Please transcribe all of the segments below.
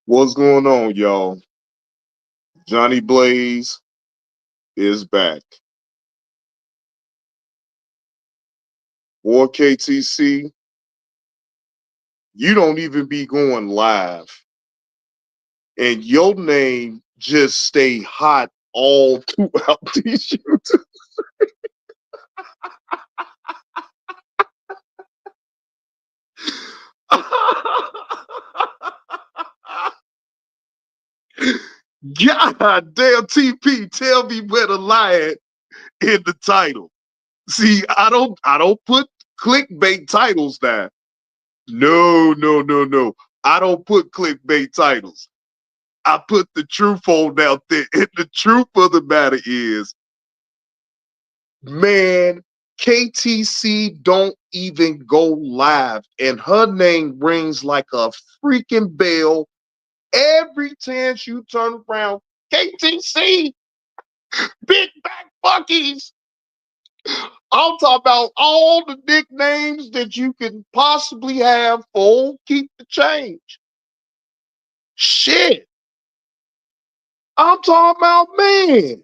What's going on, y'all? Johnny Blaze is back. Or KTC, you don't even be going live. And your name just stay hot all throughout these shoots. God damn TP, tell me where to lie at in the title. See, I don't put clickbait titles down. No, no, no, no. I don't put clickbait titles. I put the truth on out there. And the truth of the matter is, man, KTC don't even go live. And her name rings like a freaking bell every chance you turn around. KTC, Big Back Buckies. I'm talking about all the nicknames that you can possibly have for old Keep the Change. Shit. I'm talking about, man.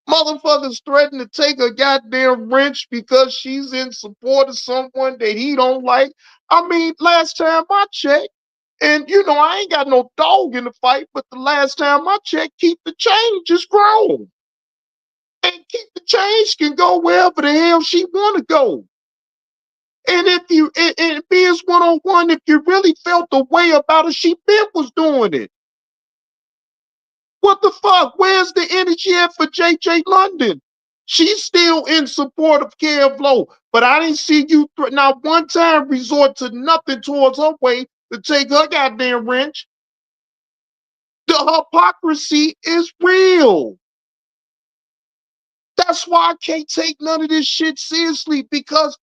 Motherfuckers threaten to take a goddamn wrench because she's in support of someone that he don't like. I mean, last time I checked, and I ain't got no dog in the fight, but the last time I checked, Keep the Change is grown. And Keep the Change can go wherever the hell she wanna go. And if you and being 101, if you really felt the way about it, she been was doing it. What the fuck? Where's the energy at for JJ London? She's still in support of Kev Lowe, but I didn't see you not one time resort to nothing towards her way to take her goddamn wrench. The hypocrisy is real. That's why I can't take none of this shit seriously, because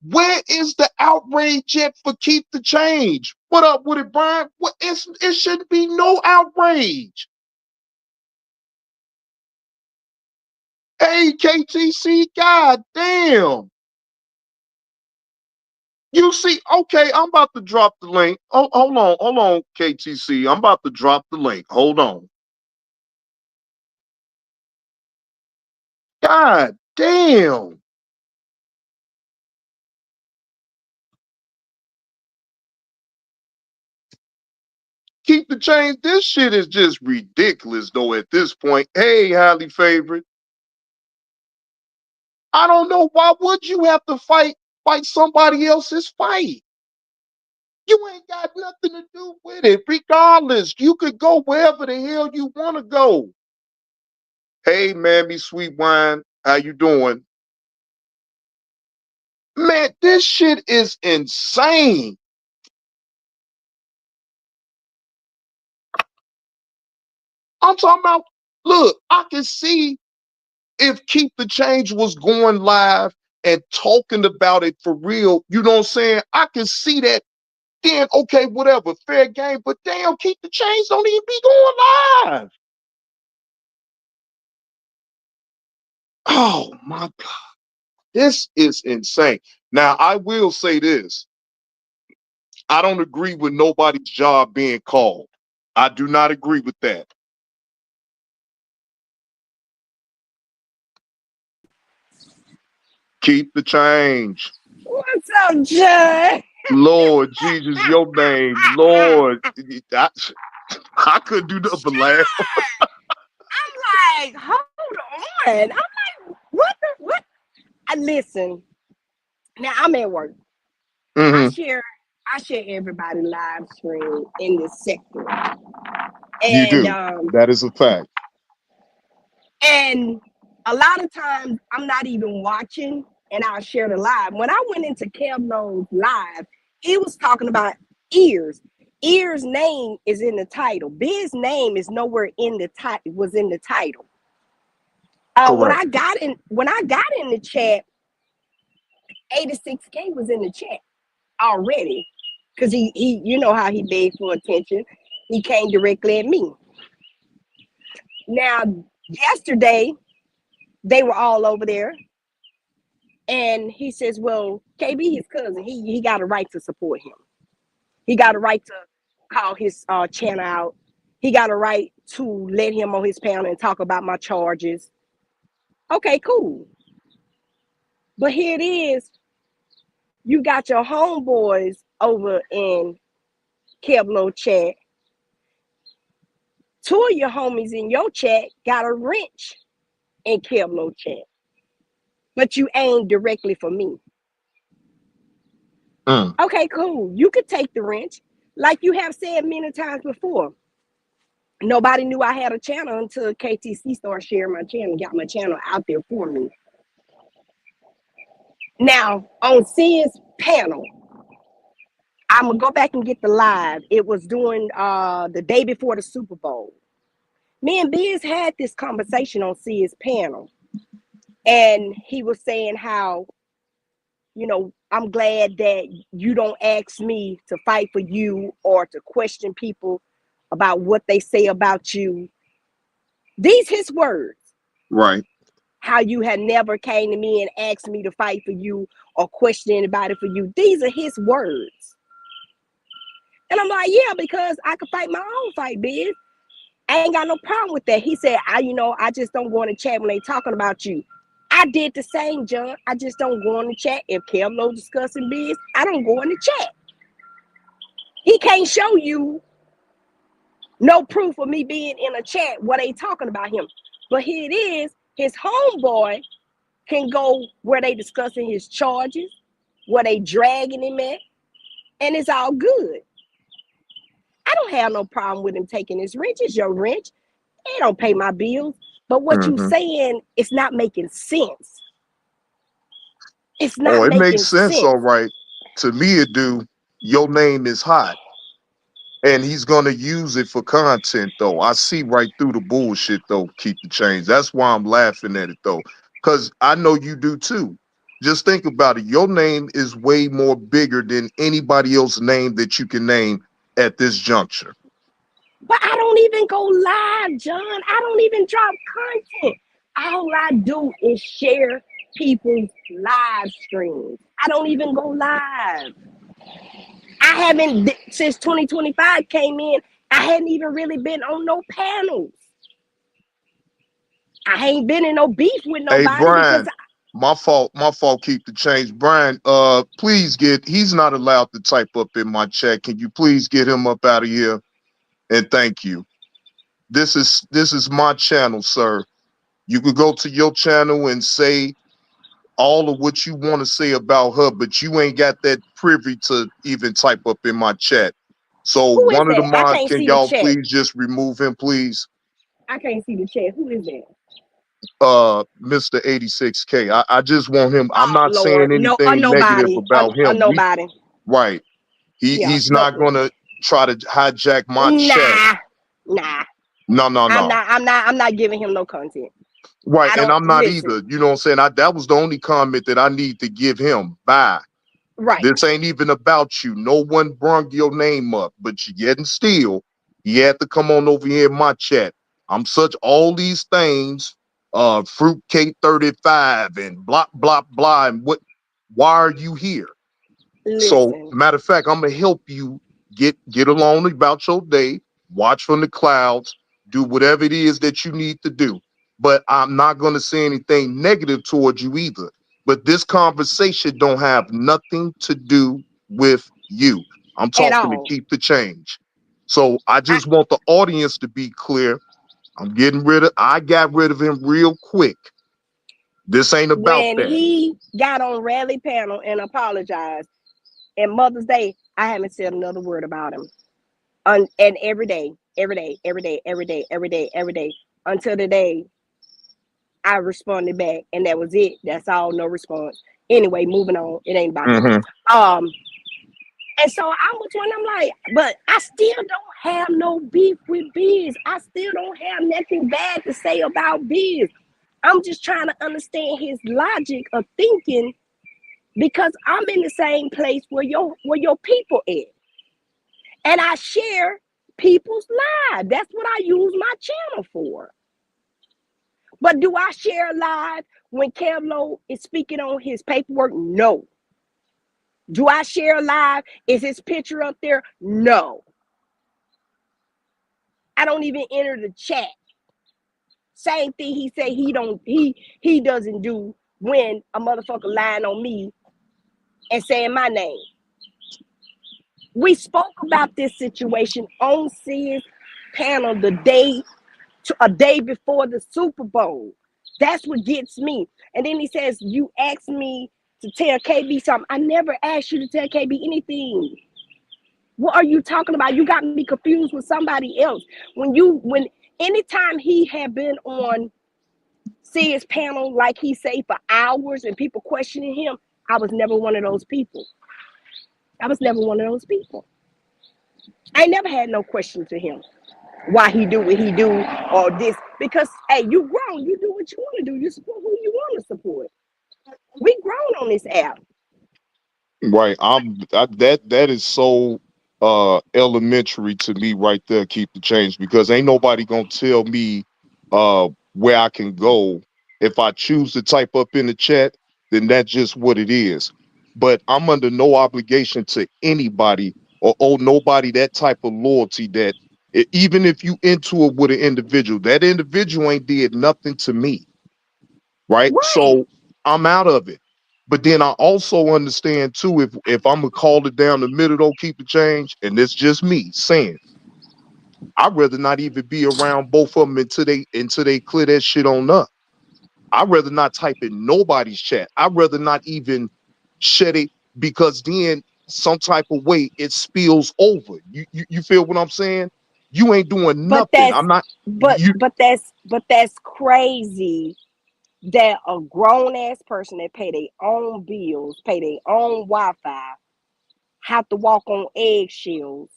where is the outrage yet for Keep the Change? What up with it, Brian? It shouldn't be no outrage. Hey, KTC, god damn. You see, okay, I'm about to drop the link. Oh, hold on, KTC. I'm about to drop the link. Hold on. God damn. Keep the change. This shit is just ridiculous, though, at this point. Hey, highly favorite. I don't know. Why would you have to fight somebody else's fight? You ain't got nothing to do with it. Regardless, you could go wherever the hell you want to go. Hey, Mammy Sweet Wine, how you doing? Man, this shit is insane. I'm talking about, look, I can see if Keep the Change was going live and talking about it for real, you know what I'm saying? I can see that. Then, okay, whatever, fair game, but damn, Keep the Change don't even be going live. Oh my God. This is insane. Now, I will say this. I don't agree with nobody's job being called. I do not agree with that. Keep the change. What's up, Jay? Lord Jesus, your name, Lord. I couldn't do nothing but laugh. I'm like, hold on. I'm like, what? I listen. Now I'm at work. I Hmm. share I share everybody live stream in this sector. You And do. That is a fact. and a lot of times I'm not even watching and I'll share the live. When I went into Kevlo's live, he was talking about ears. Ears name is in the title. Biz's name is nowhere in the title, was in the title. When Correct. I got in the chat, 86K was in the chat already. Cause he you know how he begged for attention. He came directly at me. Now yesterday they were all over there. And he says, well, KB, his cousin, he got a right to support him. He got a right to call his channel out. He got a right to let him on his panel and talk about my charges. Okay, cool. But here it is. You got your homeboys over in Kevlo chat. Two of your homies in your chat got a wrench in Kevlo chat. But you aimed directly for me. Mm. Okay, cool. You could take the wrench. Like you have said many times before, nobody knew I had a channel until KTC started sharing my channel, got my channel out there for me. Now, on Sid's panel, I'm going to go back and get the live. It was during the day before the Super Bowl. Me and Biz had this conversation on Sid's panel. And he was saying how, I'm glad that you don't ask me to fight for you or to question people about what they say about you. These his words. Right. How you had never came to me and asked me to fight for you or question anybody for you. These are his words. And I'm like, yeah, because I could fight my own fight, Biz. I ain't got no problem with that. He said, I just don't go in the chat when they talking about you. I did the same, John. I just don't go in the chat. If Kevlo discussing Biz, I don't go in the chat. He can't show you no proof of me being in a chat what they talking about him. But here it is, his homeboy can go where they discussing his charges, where they dragging him at, and it's all good. I don't have no problem with him taking his wrench. It's your wrench. They don't pay my bills. But what you Mm-hmm. saying is not making sense. It's Oh, not it makes making sense. All sense. right. To me, it do. Your name is hot. And he's gonna use it for content though. I see right through the bullshit though. Keep the change. That's why I'm laughing at it though, because I know you do too. Just think about it. Your name is way more bigger than anybody else's name that you can name at this juncture. But I don't even go live, John. I don't even drop content. All I do is share people's live streams. I don't even go live. I haven't, since 2025 came in, I hadn't even really been on no panels. I ain't been in no beef with Hey nobody because Brian, my fault. My fault. Keep the change, Brian. Please get. He's not allowed to type up in my chat. Can you please get him up out of here? And thank you. This is my channel, sir. You could go to your channel and say all of what you want to say about her, but you ain't got that privy to even type up in my chat. So who is one of the that? I mods, can't can see the y'all chat. please just remove him, please? I can't see the chat. Who is that? Mr. 86K. I just want him. I'm Oh not saying Lord, no, anything negative nobody, about him. We nobody. right. Yeah, He's not gonna try to hijack my chat. nah, nah. No, no, I'm no. not. I'm not giving him no content. Right. I And don't I'm not listen. either. You know what I'm saying? That was the only comment that I need to give him. Bye. Right. This ain't even about you. No one brung your name up, but you getting still. You had to come on over here in my chat. I'm such all these things, fruitcake 35 and blah blah blah. And what why are you here? So Listen. matter of fact, I'm gonna help you get along about your day, watch from the clouds, do whatever it is that you need to do. But I'm not gonna say anything negative towards you either. But this conversation don't have nothing to do with you. I'm At talking to all. keep the change. So I I, just want the audience to be clear. I got rid of him real quick. This ain't about when that. he got on Rally Panel and apologized, and Mother's Day, I haven't said another word about him. And every day, every day, every day, every day, every day, every day, until the day I responded back, and that was it. That's all, no response. Anyway, moving on. It ain't about him. Mm-hmm. Um, and so I was one. I'm like, but I still don't have no beef with Biz. I still don't have nothing bad to say about Biz. I'm just trying to understand his logic of thinking because I'm in the same place where your people is, and I share people's lives. That's what I use my channel for. But do I share live when Kevlo is speaking on his paperwork? No. Do I share live? Is his picture up there? No. I don't even enter the chat. Same thing he say he doesn't do when a motherfucker lying on me and saying my name. We spoke about this situation on Sid's panel a day before the Super Bowl. That's what gets me. And then he says, "You asked me to tell KB something. I never asked you to tell KB anything. What are you talking about? You got me confused with somebody else. When anytime he had been on Sid's panel, like he say for hours and people questioning him, I was never one of those people. I was never one of those people. I never had no question to him why he do what he do or this because hey, you grown, you do what you want to do. You support who you want to support. We grown on this app. Right. That is so elementary to me right there, keep the change, because ain't nobody gonna tell me where I can go. If I choose to type up in the chat, then that's just what it is. But I'm under no obligation to anybody or owe nobody that type of loyalty that even if you into it with an individual, that individual ain't did nothing to me, right? Right. So I'm out of it. But then I also understand too, if I'm gonna call it down the middle, don't keep the change, and it's just me saying, I'd rather not even be around both of them until they clear that shit on up. I'd rather not type in nobody's chat. I'd rather not even shed it because then some type of way it spills over. You feel what I'm saying? You ain't doing But nothing. I'm not you that's crazy that a grown ass person that pay their own bills, pay their own Wi-Fi, have to walk on eggshells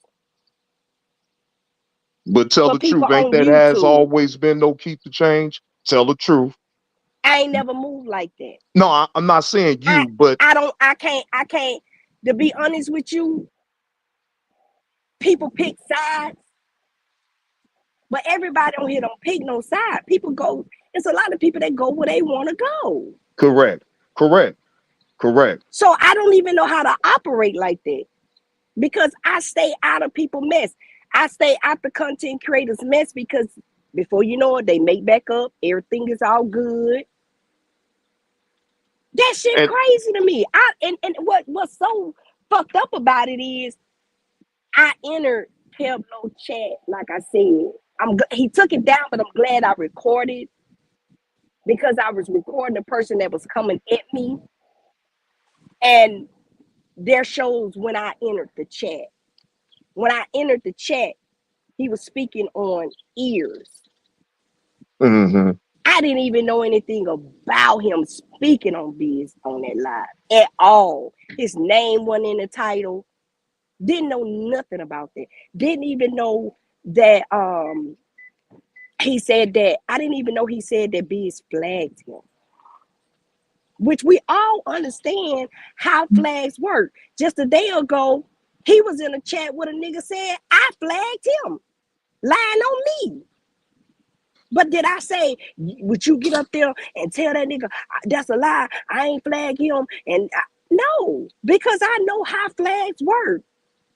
but tell for the people truth. Ain't on that has YouTube. always been no keep the change? Tell the truth. I ain't never moved like that. No, I'm not saying I you, but I don't I can't to be honest with you, people pick sides, but everybody on here don't pick no side. People go, it's a lot of people that go where they want to go. correct, correct, correct. So I don't even know how to operate like that because I stay out of people mess. I stay out the content creators mess because before you know it, they make back up. Everything is all good. That shit And crazy to me. And what's so fucked up about it is I entered Pablo chat, like I said. He took it down, but I'm glad I recorded because I was recording the person that was coming at me. And there shows when I entered the chat. When I entered the chat, he was speaking on ears. mhm. I didn't even know anything about him speaking on biz on that live at all. His name wasn't in the title. Didn't know nothing about that. Didn't even know that he said that. I didn't even know he said that biz flagged him. Which we all understand how flags work. Just a day ago, he was in a chat with a nigga saying, I flagged him, lying on me. But did I say, would you get up there and tell that nigga, that's a lie, I ain't flag him? No, because I know how flags work.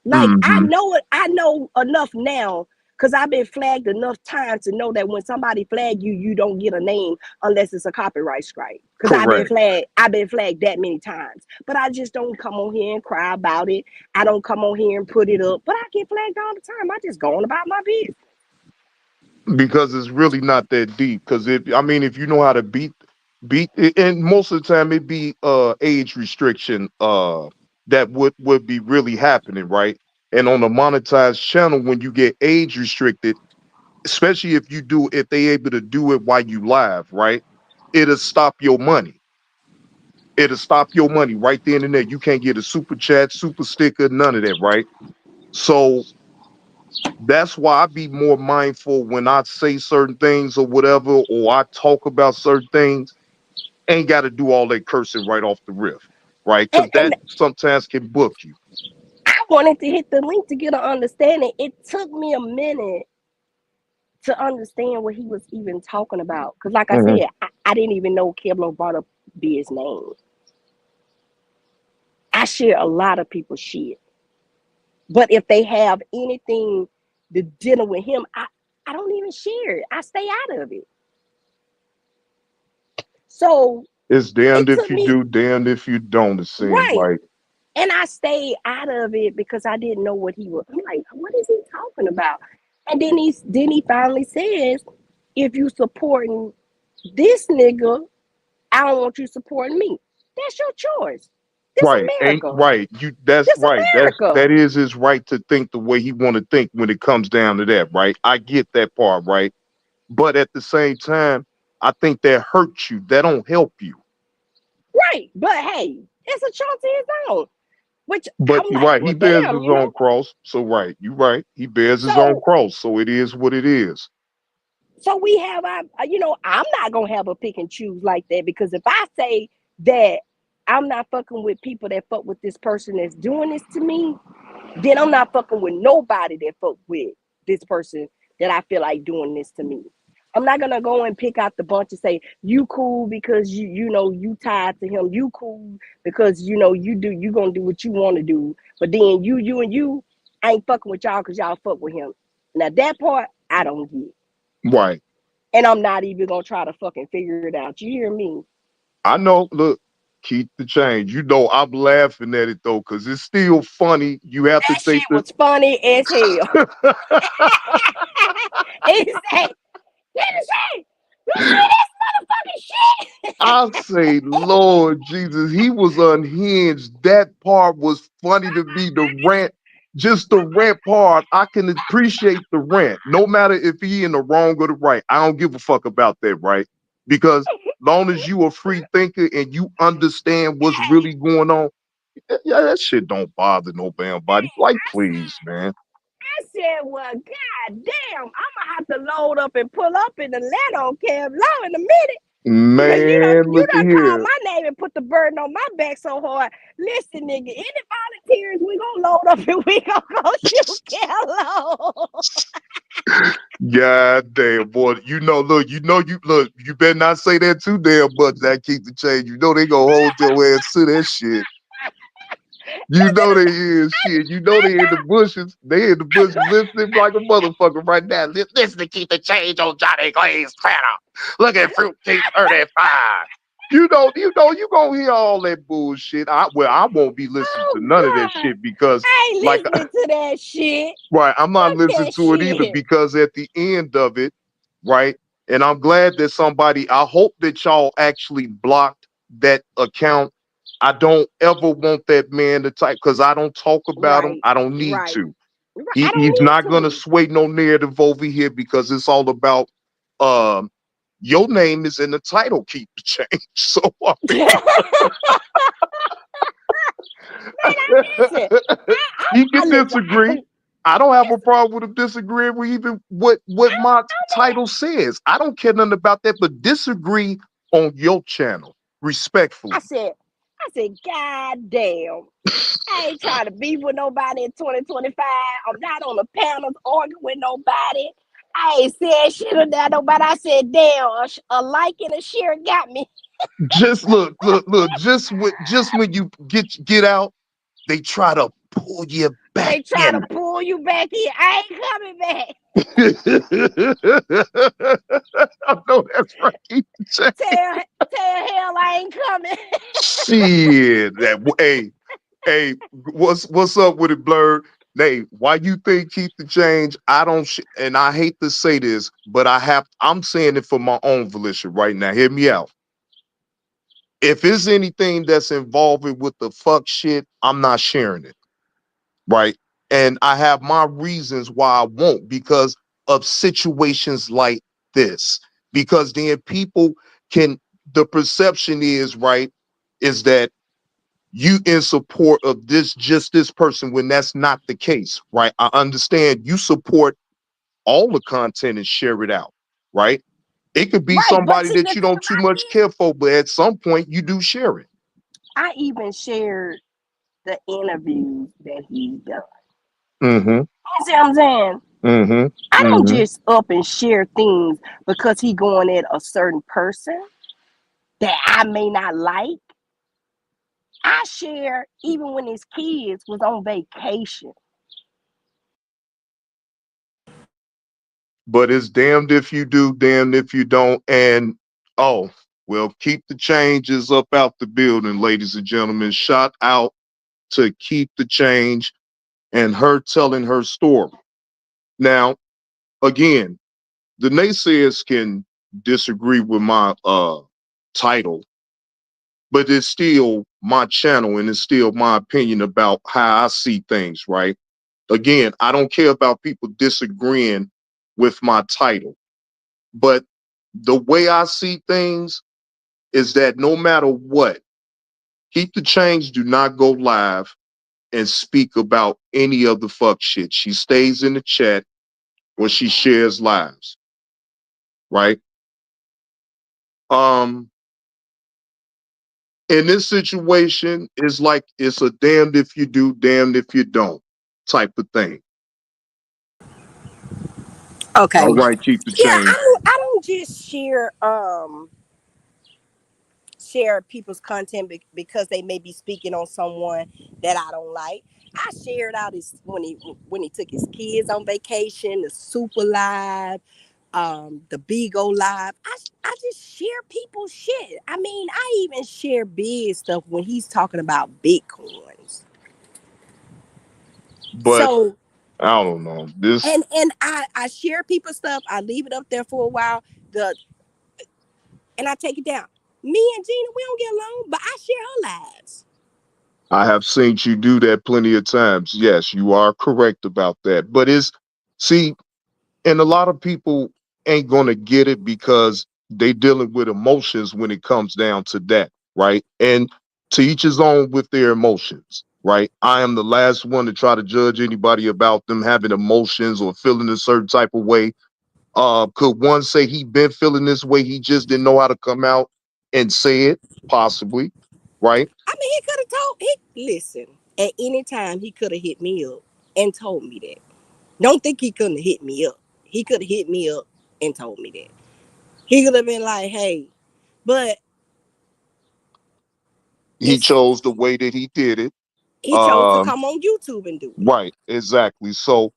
Like Mhm. I know enough now because I've been flagged enough times to know that when somebody flag you, you don't get a name unless it's a copyright strike. Because Correct. I've been flagged that many times. But I just don't come on here and cry about it. I don't come on here and put it up. But I get flagged all the time. I just go on about my business. Because it's really not that deep. Because I mean, if you know how to beat, and most of the time it be age restriction that would be really happening, right? And on a monetized channel, when you get age restricted, especially if they able to do it while you live, right? It'll stop your money. It'll stop your money right then and there. You can't get a super chat, super sticker, none of that, right? So that's why I be more mindful when I say certain things or whatever, or I talk about certain things. Ain't got to do all that cursing right off the riff, right? Because And that sometimes can book you. I wanted to hit the link to get an understanding. It took me a minute to understand what he was even talking about. Because, like I Hmm. said, I didn't even know Kevlo brought up B's name. I share a lot of people's shit. But if they have anything to dealing with him, I don't even share it. I stay out of it. So It's damned it if took you me do, damned if you don't, it seems right. like. And I stayed out of it because I didn't know what he was. I'm like, what is he talking about? And then he finally says, if you supporting this nigga, I don't want you supporting me. That's your choice. This Right. Ain't America. right. You that's This right. America. That is his right to think the way he want to think when it comes down to that, right? I get that part, right? But at the same time, I think that hurts you. That don't help you. Right. But hey, it's a choice of his own. Which But I'm you're like, right. He well, bears damn, his own . cross. So right, you're right. He bears his own So cross. So it is what it is. so we have our, I'm not gonna have a pick and choose like that because if I say that I'm not fucking with people that fuck with this person that's doing this to me, then I'm not fucking with nobody that fuck with this person that I feel like doing this to me. I'm not gonna go and pick out the bunch and say you cool because you tied to him. You cool because you gonna do what you want to do. But then you I ain't fucking with y'all because y'all fuck with him. Now that part I don't get, Right. and I'm not even gonna try to fucking figure it out. You hear me? I know. Look, keep the change. You know, I'm laughing at it though, because it's still funny. You have to That shit think that. was funny as hell. He said, "KTC, you see this motherfucking shit?" I say, Lord Jesus, he was unhinged. That part was funny to me. The rant, just the rant part, I can appreciate the rant. No matter if he in the wrong or the right. I don't give a fuck about that, right? Because long as you a free thinker and you understand what's really going on, yeah, that shit don't bother no damn body. Like, please, man. I said, well, god damn, I'm gonna have to load up and pull up in the let on Cam Low in a minute. Because you done Man, you look at done called here. my name and put the burden on my back so hard. Listen, nigga, any volunteers, we gonna load up and we gonna go shoot Kello. God damn, boy. You better not say that too damn much. That keep the change. You know they gonna hold your ass to that shit. You know they is shit. You know they in the bushes. They in the bushes listening like a motherfucker right now. Listen to keep the change on Johnny Glaze Tanner. Look at Fruitcake 35. You gonna hear all that bullshit. I won't be listening to Oh none of that God. shit because I ain't like listening to that shit. right, I'm not Fuck listening that to it either shit. because at the end of it, right, and I'm glad that somebody, I hope that y'all actually blocked that account. I don't ever want that man to type because I don't talk about him. Right, I don't need right. to. I don't He's need not gonna to. sway no narrative over here because it's all about um your name is in the title, keep the change. So I Listen, he can I listen. disagree. I don't have a problem with him disagreeing with even what my title says. I don't care nothing about that, but disagree on your channel I respectfully. said, I said, God damn. I ain't trying to be with nobody in 2025. I'm not on the panels arguing with nobody. I ain't said shit about nobody. I said, damn, a like and a share got me. Just look. Just when you get out, they try to pull you back They try to in. pull you back in. I ain't coming back. I know that's right. Tell, tell hell I ain't coming. Shit. Hey, what's up with it, Blurred? Hey, why you think keep the change? I don't, and I hate to say this, but I'm saying it for my own volition right now. Hear me out. If it's anything that's involving with the fuck shit, I'm not sharing it, right? And I have my reasons why I won't because of situations like this. Because then people can, the perception is, right, is that you in support of this person when that's not the case, right? I understand you support all the content and share it out, right? It could be Right, but somebody see, that the you thing don't too about much care for, but at some point you do share it. I even shared the interviews that he's done. Mm-hmm. You see what I'm saying? Mm-hmm. I don't Mm-hmm. just up and share things because he going at a certain person that I may not like. I share even when his kids was on vacation. But it's damned if you do, damned if you don't. And oh, well, keep the changes up out the building, ladies and gentlemen. Shout out to Keep the Change and her telling her story. Now, again, the naysayers can disagree with my title, but it's still my channel and it's still my opinion about how I see things, right? Again, I don't care about people disagreeing with my title, but the way I see things is that no matter what, Keep the Change do not go live and speak about any of the fuck shit. She stays in the chat when she shares lives, right? Um, in this situation, it's like it's a damned if you do, damned if you don't type of thing. Okay. All right, Keep the Yeah, Change. I don't just share people's content because they may be speaking on someone that I don't like. I shared out his when he took his kids on vacation, the Super Live, the Bigo Live. I just share people's shit. I mean, I even share big stuff when he's talking about Bitcoins. But So I don't know. This and I share people's stuff. I leave it up there for a while. The and I take it down. Me and Gina, we don't get along, but I share her lives. I have seen you do that plenty of times. Yes, you are correct about that. But it's see, and a lot of people ain't gonna get it because they dealing with emotions when it comes down to that, right? And to each his own with their emotions, right? I am the last one to try to judge anybody about them having emotions or feeling a certain type of way. Could one say he been feeling this way? He just didn't know how to come out and say it, possibly, right? I mean, he could have told. He listen at any time. He could have hit me up and told me that. Don't think he couldn't have hit me up. He could have hit me up and told me that. He could have been like, "Hey," but He it's chose the way that he did it. he chose to Um, come on YouTube and do it. right, exactly. So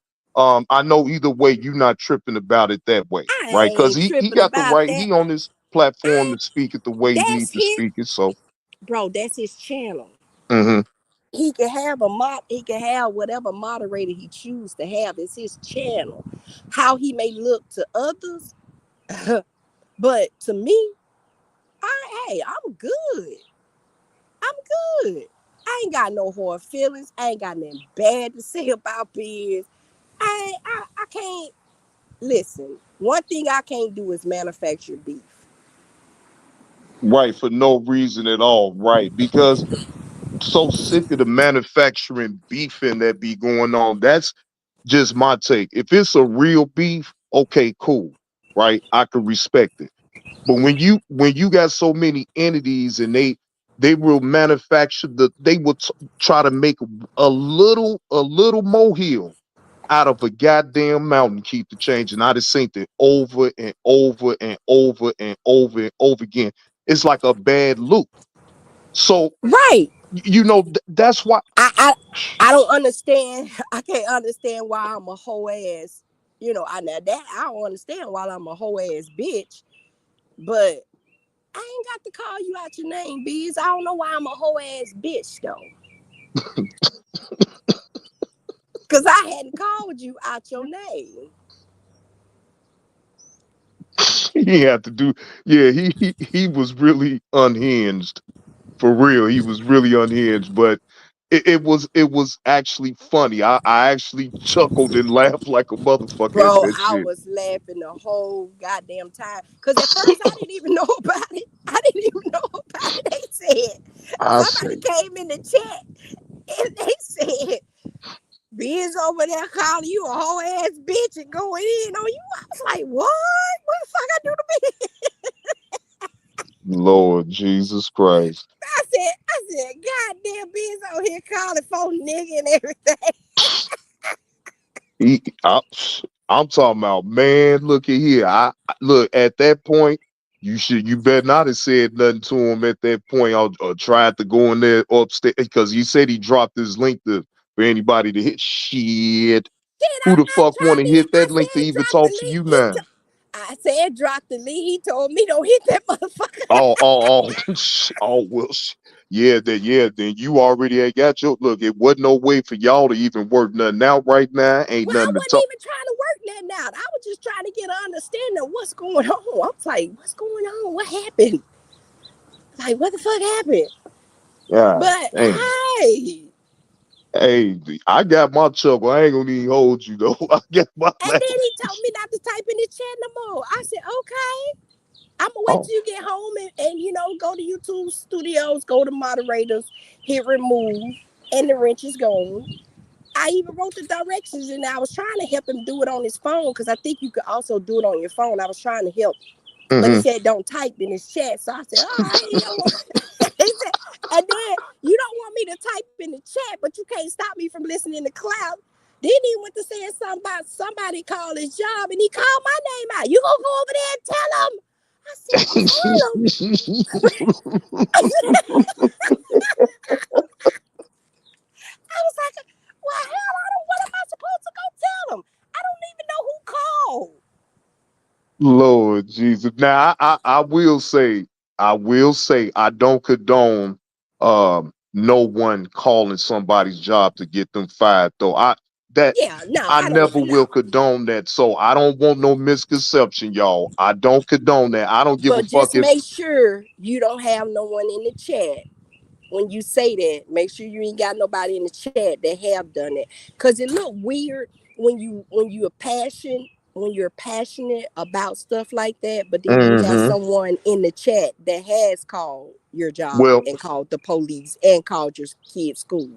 I know either way you're not tripping about it that way, I right? Because ain't he tripping got the about right, that. he on this platform I to speak it the way he that's needs to his speak it. So bro. That's his channel. mhm. He can have a mod. He can have whatever moderator he choose to have. It's his channel. How he may look to others, but to me, hey, I'm good. I'm good. I ain't got no hard feelings. I ain't got nothing bad to say about Biz. I can't listen. One thing I can't do is manufacture beef. Right, for no reason at all, right? Because so sick of the manufacturing beefing that be going on. That's just my take. If it's a real beef, okay, cool, right? I can respect it. But when you got so many entities and they will manufacture they will try to make a little molehill out of a goddamn mountain. Keep the change, and I just seen it over and over and over and over and over again. It's like a bad loop. So Right. that's why. I I I don't understand. I can't understand why I'm a whole ass. I now that I don't understand why I'm a whole ass bitch. But I ain't got to call you out your name, Biz. I don't know why I'm a whole ass bitch though. Cause I hadn't called you out your name. He had to do. Yeah, he was really unhinged for real. He was really unhinged, but it was actually funny. I actually chuckled and laughed like a motherfucker at Bro, that I shit. was laughing the whole goddamn time. Cause at first I didn't even know about it. I didn't even know about it. They said I somebody say, came in the chat and they said Biz over there calling you a whole ass bitch and going in on you. I was like, what? What the fuck I do to me? Lord Jesus Christ. I said, goddamn Biz out here calling for nigga and everything. He, I, I'm talking about man. Look at here. Look at that point. You better not have said nothing to him at that point, or tried to go in there upstairs, because he said he dropped his link to for anybody to hit. Shit, Then who the I fuck want tried to it. hit I that link to said even drop the talk to link. you now? I said drop the link. He told me don't hit that motherfucker. Oh, well, yeah, then you already had got your look. It wasn't no way for y'all to even work nothing out right now. Ain't Well, I nothing to wasn't talk. even trying to work that out. I was just trying to get an understanding of what's going on. I was like, what's going on? What happened? Like, what the fuck happened? Yeah, But damn. hey, Hey, I got my chuckle. I ain't gonna even hold you though. I got my and laugh. then he told me not to type in the chat no more. I said, okay. I'm gonna wait Oh, till you get home and go to YouTube Studios, go to moderators, hit remove, and the wrench is gone. I even wrote the directions and I was trying to help him do it on his phone because I think you could also do it on your phone. I was trying to help, but he mm-hmm. said don't type in his chat. So I said, all right, you don't want he said, and then you don't want me to type in the chat, but you can't stop me from listening to Cloud. Then he went to saying something about somebody called his job and he called my name out. You gonna go over there and tell him? I said, tell him. I was like, well, hell, I don't. What am I supposed to go tell him? I don't even know who called. Lord Jesus. Now I will say I don't condone no one calling somebody's job to get them fired though. That Yeah, no, I I don't. never will No, condone that. So I don't want no misconception, y'all. I don't condone that. I don't give a but fuck just if make sure you don't have no one in the chat when you say that. Make sure you ain't got nobody in the chat that have done it, cause it look weird when you're passionate about stuff like that, but then you have hmm someone in the chat that has called your job well and called the police and called your kid's school.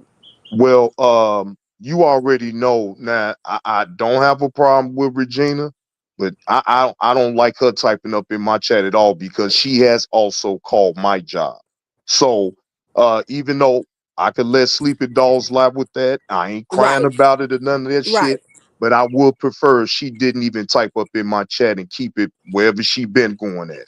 you already know now. I don't have a problem with Regina, but I don't like her typing up in my chat at all because she has also called my job. So even though I could let Sleepy Dolls lie with that, I ain't crying Right, about it or none of that right. shit. But I would prefer if she didn't even type up in my chat and keep it wherever she been going at.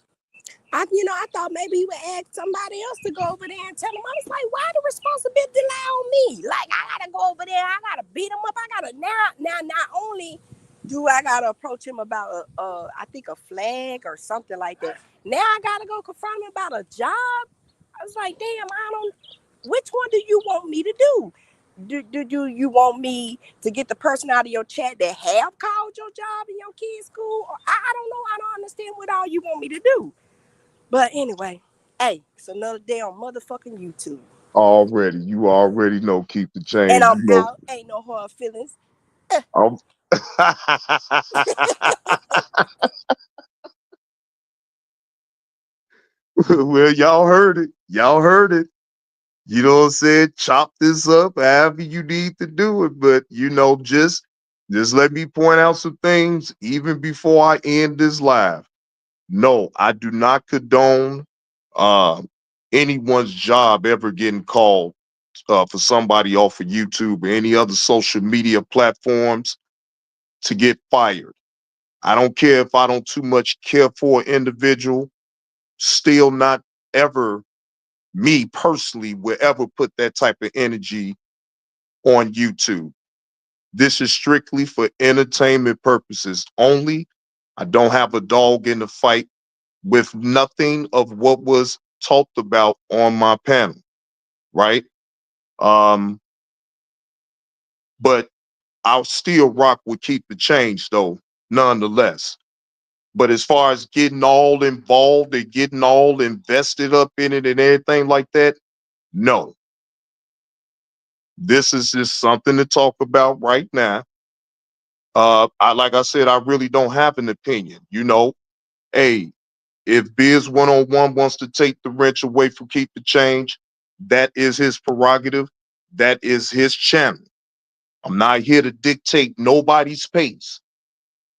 I thought maybe you would ask somebody else to go over there and tell them. I was like, why the responsibility lie on me? Like, I gotta go over there, I gotta beat him up, I gotta now. Not only do I gotta approach him about I think a flag or something like that. Now I gotta go confront him about a job. I was like, damn, I don't. Which one do you want me to do? Do you want me to get the person out of your chat that have called your job in your kid's school? I don't know. I don't understand what all you want me to do. But anyway, hey, it's another day on motherfucking YouTube. Already, you already know. Keep the And change. I'm You know. out. Ain't no hard feelings. I'm well, y'all heard it. Y'all heard it. You know what I'm saying? Chop this up however you need to do it. But just let me point out some things even before I end this live. No, I do not condone uh, anyone's job ever getting called for somebody off of YouTube or any other social media platforms to get fired. I don't care if I don't too much care for an individual, still not ever me personally will ever put that type of energy on YouTube. This is strictly for entertainment purposes only. I don't have a dog in the fight with nothing of what was talked about on my panel, right? Um, but I'll still rock with Keep the Change though, nonetheless. But as far as getting all involved and getting all invested up in it and everything like that, no. This is just something to talk about right now. Like I said, I really don't have an opinion. Hey, if Biz 101 wants to take the wrench away from Keep the Change, that is his prerogative. That is his channel. I'm not here to dictate nobody's pace.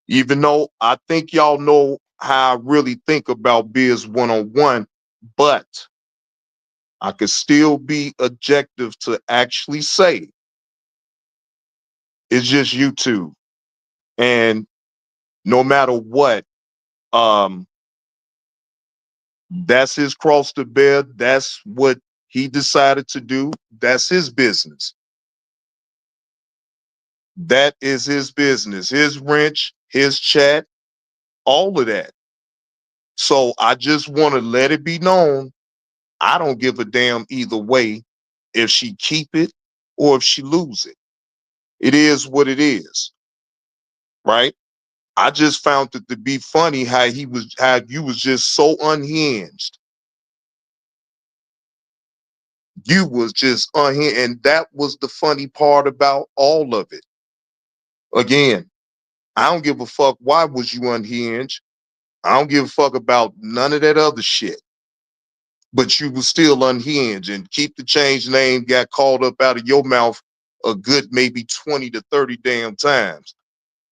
Even though I think y'all know how I really think about Biz 101, but I could still be objective to actually say it's just YouTube. And no matter what, um, That's his cross to bear. That's what he decided to do. That's his business. That is his business. His wrench, his chat, all of that. So I just want to let it be known. I don't give a damn either way if she keep it or if she lose it. It is what it is, right? I just found it to be funny how you was just so unhinged. You was just unhinged, and that was the funny part about all of it. Again, I don't give a fuck why was you unhinged. I don't give a fuck about none of that other shit. But you was still unhinged, and keep the change name got called up out of your mouth a good maybe 20 to 30 damn times.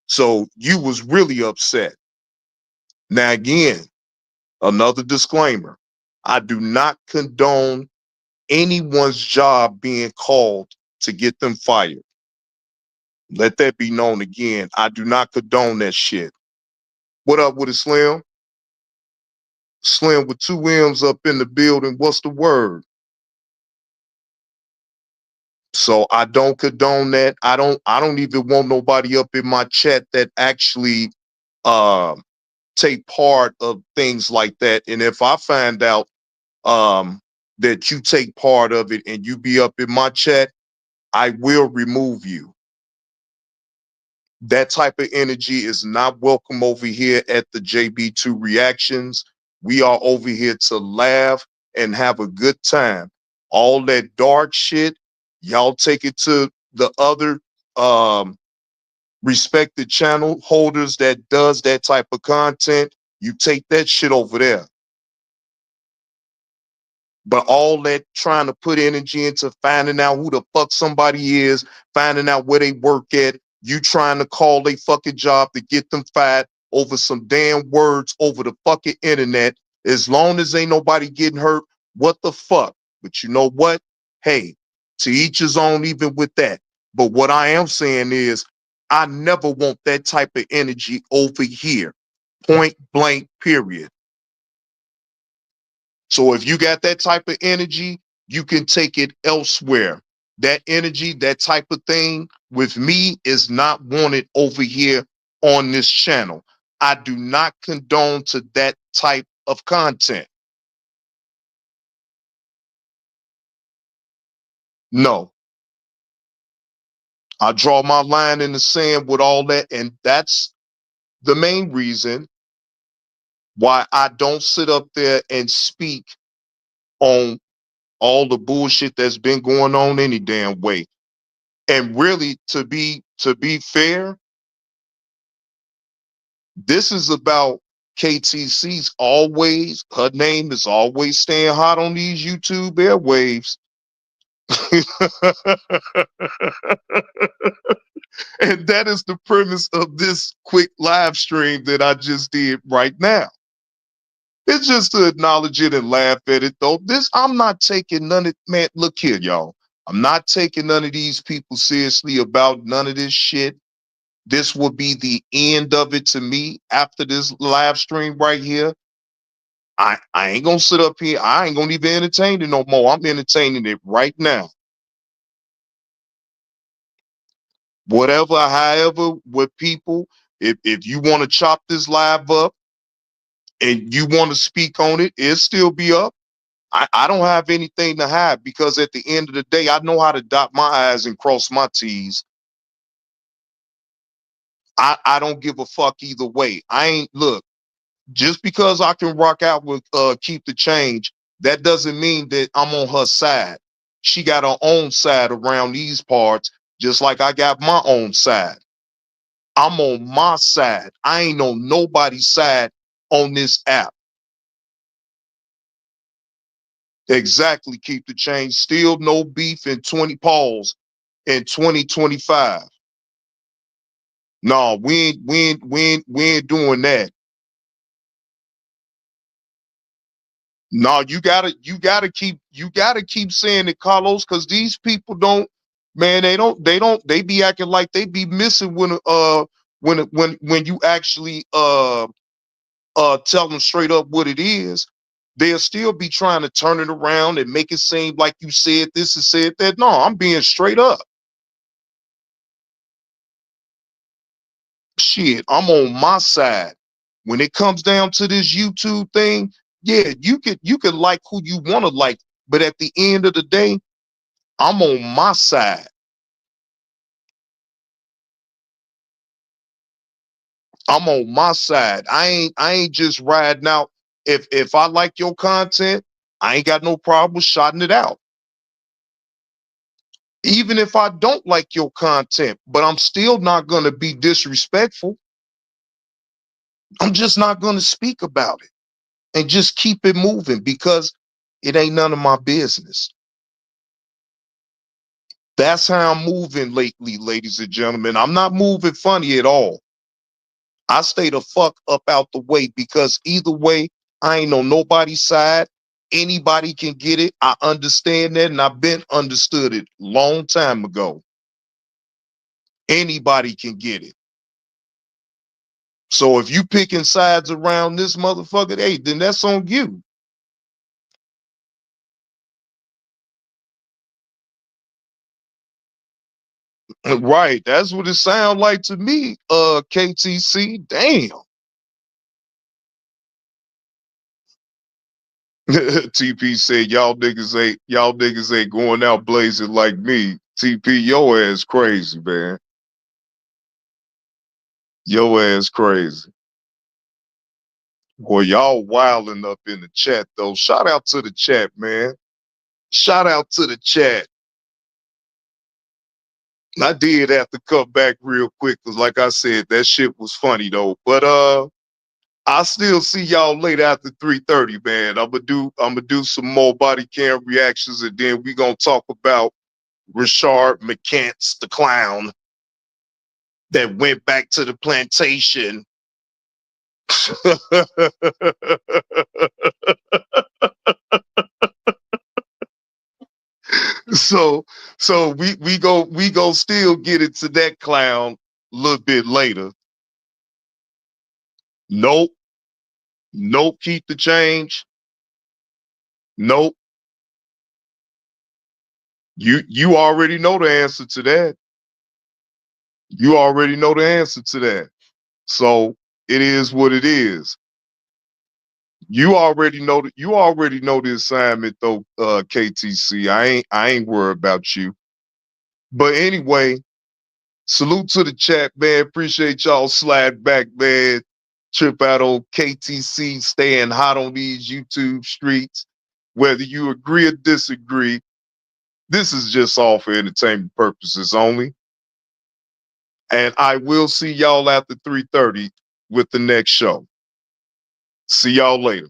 So you was really upset. Now again, another disclaimer. I do not condone anyone's job being called to get them fired. Let that be known again. I do not condone that shit. What up with it, Slim? Slim with two M's up in the building. What's the word? So I don't condone that. I don't even want nobody up in my chat that actually uh, take part of things like that. And if I find out that you take part of it and you be up in my chat, I will remove you. That type of energy is not welcome over here at the JB2 Reactions. We are over here to laugh and have a good time. All that dark shit, y'all take it to the other um, respected channel holders that does that type of content. You take that shit over there. But all that trying to put energy into finding out who the fuck somebody is, finding out where they work at, you trying to call a fucking job to get them fired over some damn words over the fucking internet. As long as ain't nobody getting hurt, what the fuck? But you know what? Hey, to each his own, even with that. But what I am saying is, I never want that type of energy over here. Point blank, period. So if you got that type of energy, you can take it elsewhere. That energy, that type of thing with me is not wanted over here on this channel. I do not condone to that type of content. No, I draw my line in the sand with all that. And that's the main reason why I don't sit up there and speak on all the bullshit that's been going on any damn way. And really, to be fair, this is about KTC's always, her name is always staying hot on these YouTube airwaves. And that is the premise of this quick live stream that I just did right now. It's just to acknowledge it and laugh at it, though. I'm not taking none of, man, look here, y'all. I'm not taking none of these people seriously about none of this shit. This will be the end of it to me after this live stream right here. I ain't gonna sit up here. I ain't gonna even entertain it no more. I'm entertaining it right now. Whatever, however, with people, if you want to chop this live up and you want to speak on it, it'll still be up. I don't have anything to hide because at the end of the day, I know how to dot my I's and cross my T's. I don't give a fuck either way. I ain't look. Just because I can rock out with keep the change, that doesn't mean that I'm on her side. She got her own side around these parts, just like I got my own side. I'm on my side. I ain't on nobody's side on this app. Exactly, keep the change. Still no beef in 20 Pauls in 2025. No, we ain't doing that. No, you gotta keep saying it, Carlos, because these people don't, man, they be acting like they be missing when you actually tell them straight up what it is. they'll still be trying to turn it around and make it seem like you said this and said that. No, I'm being straight up. Shit, I'm on my side. When it comes down to this YouTube thing, yeah, you could like who you want to like, but at the end of the day, I'm on my side. I'm on my side. I ain't just riding out. If I like your content, I ain't got no problem with shouting it out. Even if I don't like your content, but I'm still not gonna be disrespectful. I'm just not gonna speak about it and just keep it moving because it ain't none of my business. That's how I'm moving lately, ladies and gentlemen. I'm not moving funny at all. I stay the fuck up out the way because either way, I ain't on nobody's side. Anybody can get it. I understand that, and I've been understood it long time ago. Anybody can get it. So if you picking sides around this motherfucker, hey, then that's on you. Right. That's what it sounds like to me, KTC. Damn. TP said y'all niggas ain't going out blazing like me. TP, your ass crazy, man. Your ass crazy. Boy, y'all wilding up in the chat though. Shout out to the chat, man. Shout out to the chat. I did have to come back real quick because like I said, that shit was funny though. But I'll still see y'all later after 3:30, man. I'm gonna do some more body cam reactions and then we gonna talk about Richard McCants, the clown that went back to the plantation. so so we go still get into that clown a little bit later. Nope, nope, keep the change. Nope. You already know the answer to that. You already know the answer to that. So it is what it is. You already know the assignment though, KTC. I ain't worried about you. But anyway, salute to the chat, man. Appreciate y'all slide back, man. Trip out on KTC, staying hot on these YouTube streets. Whether you agree or disagree, this is just all for entertainment purposes only. And I will see y'all after 3:30 with the next show. See y'all later.